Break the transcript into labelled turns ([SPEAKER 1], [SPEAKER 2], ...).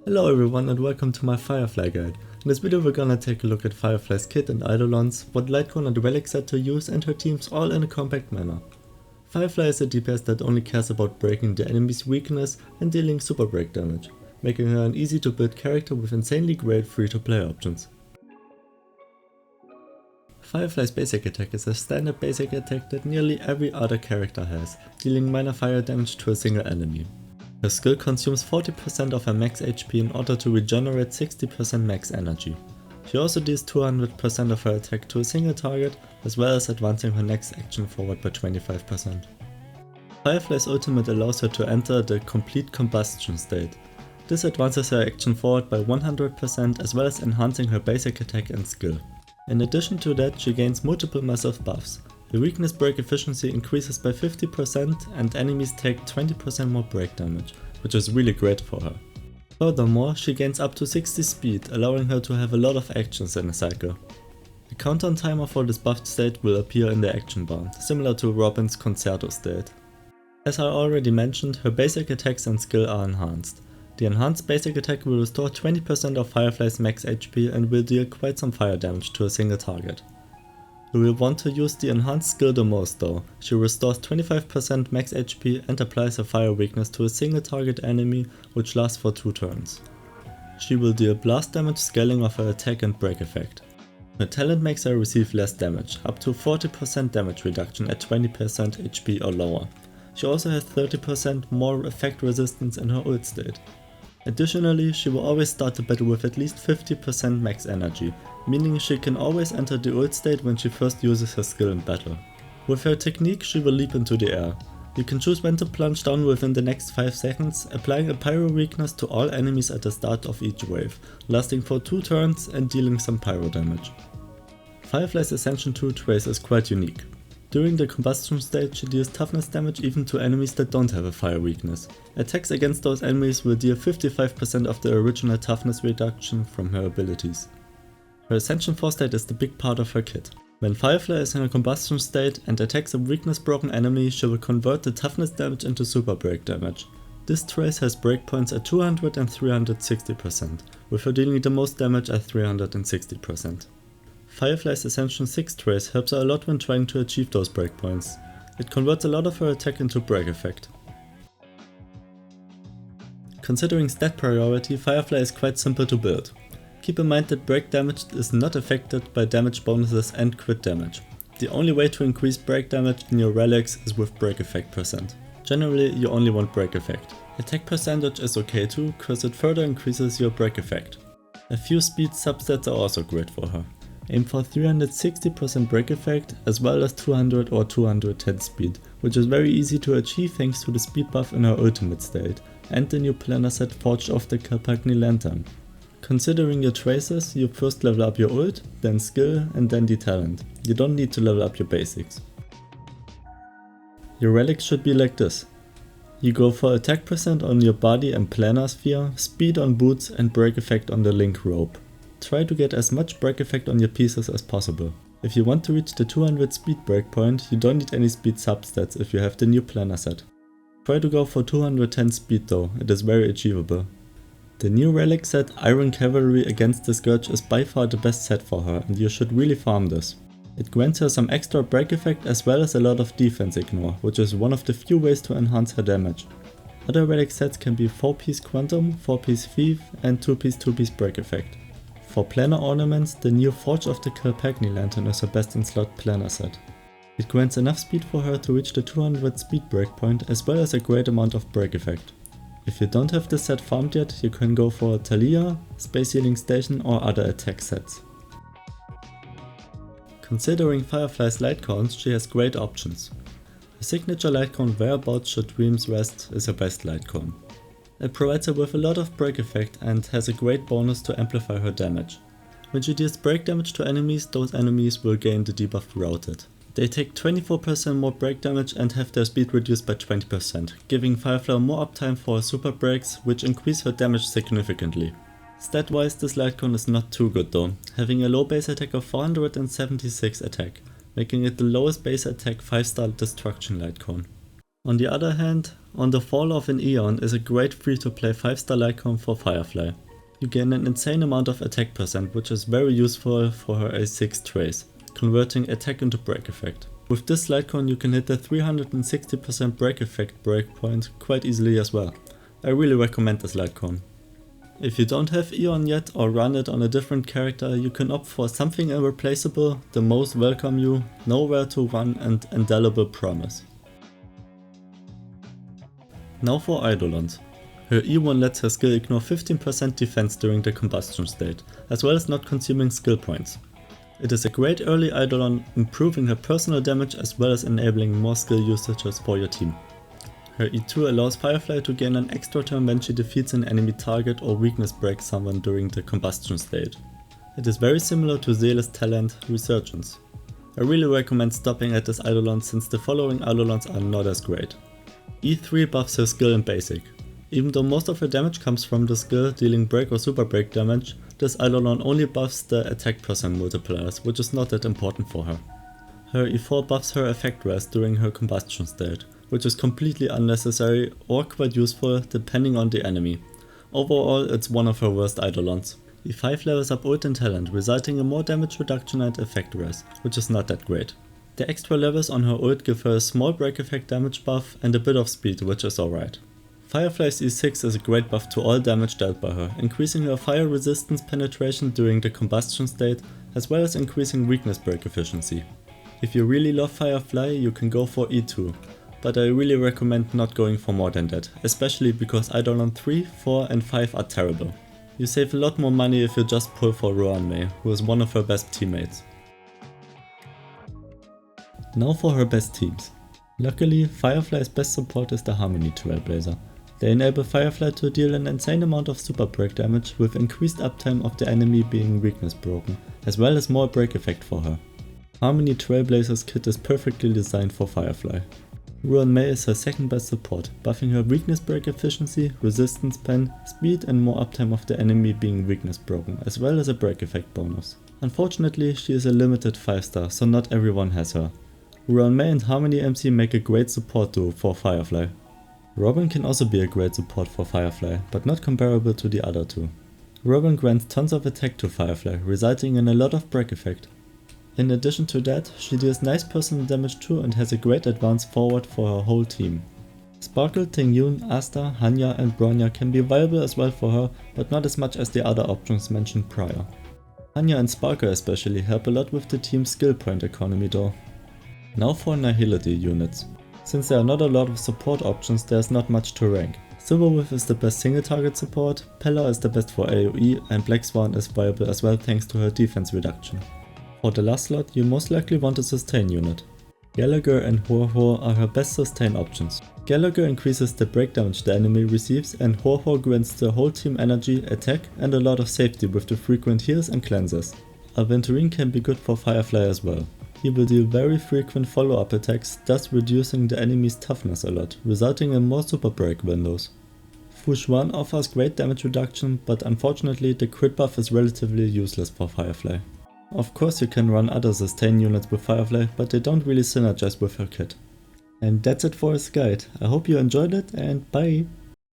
[SPEAKER 1] Hello everyone and welcome to my Firefly guide. In this video we're gonna take a look at Firefly's kit and Eidolons, what Lightcone and Relics set to use and her teams all in a compact manner. Firefly is a DPS that only cares about breaking the enemy's weakness and dealing super break damage, making her an easy to build character with insanely great free to play options. Firefly's basic attack is a standard basic attack that nearly every other character has, dealing minor fire damage to a single enemy. Her skill consumes 40% of her max HP in order to regenerate 60% max energy. She also deals 200% of her attack to a single target, as well as advancing her next action forward by 25%. Firefly's ultimate allows her to enter the complete combustion state. This advances her action forward by 100% as well as enhancing her basic attack and skill. In addition to that, she gains multiple massive buffs. The weakness break efficiency increases by 50% and enemies take 20% more break damage, which is really great for her. Furthermore, she gains up to 60 speed, allowing her to have a lot of actions in a cycle. The countdown timer for this buffed state will appear in the action bar, similar to Robin's Concerto state. As I already mentioned, her basic attacks and skill are enhanced. The enhanced basic attack will restore 20% of Firefly's max HP and will deal quite some fire damage to a single target. You will want to use the enhanced skill the most though. She restores 25% max HP and applies a fire weakness to a single target enemy, which lasts for 2 turns. She will deal blast damage scaling of her attack and break effect. Her talent makes her receive less damage, up to 40% damage reduction at 20% HP or lower. She also has 30% more effect resistance in her ult state. Additionally, she will always start the battle with at least 50% max energy, meaning she can always enter the ult state when she first uses her skill in battle. With her technique, she will leap into the air. You can choose when to plunge down within the next 5 seconds, applying a pyro weakness to all enemies at the start of each wave, lasting for 2 turns and dealing some pyro damage. Firefly's Ascension 2 trace is quite unique. During the combustion state, she deals toughness damage even to enemies that don't have a fire weakness. Attacks against those enemies will deal 55% of the original toughness reduction from her abilities. Her Ascension 4 state is the big part of her kit. When Firefly is in a combustion state and attacks a weakness broken enemy, she will convert the toughness damage into super break damage. This trace has breakpoints at 200 and 360%, with her dealing the most damage at 360%. Firefly's Ascension 6 trace helps her a lot when trying to achieve those breakpoints. It converts a lot of her attack into break effect. Considering stat priority, Firefly is quite simple to build. Keep in mind that break damage is not affected by damage bonuses and crit damage. The only way to increase break damage in your relics is with break effect percent. Generally, you only want break effect. Attack percentage is okay too, cause it further increases your break effect. A few speed substats are also great for her. Aim for 360% break effect as well as 200 or 210 speed, which is very easy to achieve thanks to the speed buff in her ultimate state and the new planner set forged off the Kalpagni Lantern. Considering your traces, you first level up your ult, then skill and then the talent. You don't need to level up your basics. Your relics should be like this. You go for attack percent on your body and planar sphere, speed on boots and break effect on the link rope. Try to get as much break effect on your pieces as possible. If you want to reach the 200 speed breakpoint, you don't need any speed substats if you have the new planner set. Try to go for 210 speed though, it is very achievable. The new relic set Iron Cavalry against the Scourge is by far the best set for her and you should really farm this. It grants her some extra break effect as well as a lot of defense ignore, which is one of the few ways to enhance her damage. Other relic sets can be 4-piece Quantum, 4-piece Thief and 2-piece break effect. For planner ornaments, the new Forge of the Kalpagni Lantern is her best in slot planner set. It grants enough speed for her to reach the 200 speed breakpoint as well as a great amount of break effect. If you don't have this set farmed yet, you can go for Thalia, Space Healing Station or other attack sets. Considering Firefly's Lightcones, she has great options. Her signature Lightcone Whereabouts Should Dreams Rest is her best Lightcone. It provides her with a lot of break effect and has a great bonus to amplify her damage. When she deals break damage to enemies, those enemies will gain the debuff Routed. They take 24% more break damage and have their speed reduced by 20%, giving Firefly more uptime for her super breaks, which increase her damage significantly. Stat wise, this Lightcone is not too good though, having a low base attack of 476 attack, making it the lowest base attack 5-star destruction Lightcone. On the other hand, On the Fall of an Aeon is a great free-to-play 5-star Lightcone for Firefly. You gain an insane amount of attack percent, which is very useful for her A6 trace, converting attack into break effect. With this Lightcone you can hit the 360% break effect breakpoint quite easily as well. I really recommend this Lightcone. If you don't have Aeon yet or run it on a different character, you can opt for something irreplaceable, the most welcome you, nowhere to run and indelible promise. Now for Eidolons. Her E1 lets her skill ignore 15% defense during the combustion state, as well as not consuming skill points. It is a great early Eidolon, improving her personal damage as well as enabling more skill usages for your team. Her E2 allows Firefly to gain an extra turn when she defeats an enemy target or weakness breaks someone during the combustion state. It is very similar to Seele's talent Resurgence. I really recommend stopping at this Eidolon since the following Eidolons are not as great. E3 buffs her skill in basic. Even though most of her damage comes from the skill dealing break or super break damage, this Eidolon only buffs the attack percent multipliers, which is not that important for her. Her E4 buffs her effect rest during her combustion state, which is completely unnecessary or quite useful depending on the enemy. Overall, it's one of her worst Eidolons. E5 levels up ult and talent, resulting in more damage reduction and effect rest, which is not that great. The extra levels on her ult give her a small break effect damage buff and a bit of speed, which is alright. Firefly's E6 is a great buff to all damage dealt by her, increasing her fire resistance penetration during the combustion state, as well as increasing weakness break efficiency. If you really love Firefly, you can go for E2. But I really recommend not going for more than that, especially because Eidolon 3, 4 and 5 are terrible. You save a lot more money if you just pull for Ruanmei, who is one of her best teammates. Now for her best teams. Luckily, Firefly's best support is the Harmony Trailblazer. They enable Firefly to deal an insane amount of super break damage with increased uptime of the enemy being weakness broken, as well as more break effect for her. Harmony Trailblazer's kit is perfectly designed for Firefly. Ruanmei is her second best support, buffing her weakness break efficiency, resistance pen, speed and more uptime of the enemy being weakness broken, as well as a break effect bonus. Unfortunately, she is a limited 5-star, so not everyone has her. Ruanmei and Harmony MC make a great support duo for Firefly. Robin can also be a great support for Firefly, but not comparable to the other two. Robin grants tons of attack to Firefly, resulting in a lot of break effect. In addition to that, she deals nice personal damage too and has a great advance forward for her whole team. Sparkle, Tingyun, Asta, Hanya and Bronya can be viable as well for her, but not as much as the other options mentioned prior. Hanya and Sparkle especially help a lot with the team's skill point economy though. Now for Nihility units. Since there are not a lot of support options, there is not much to rank. Silverwolf is the best single target support, Pella is the best for AoE and Black Swan is viable as well thanks to her defense reduction. For the last slot, you most likely want a sustain unit. Gallagher and Ho-Ho are her best sustain options. Gallagher increases the break damage the enemy receives and Ho-Ho grants the whole team energy, attack and a lot of safety with the frequent heals and cleanses. Aventurine can be good for Firefly as well. He will deal very frequent follow-up attacks, thus reducing the enemy's toughness a lot, resulting in more super break windows. Fushuan offers great damage reduction, but unfortunately the crit buff is relatively useless for Firefly. Of course you can run other sustain units with Firefly, but they don't really synergize with her kit. And that's it for this guide. I hope you enjoyed it and bye!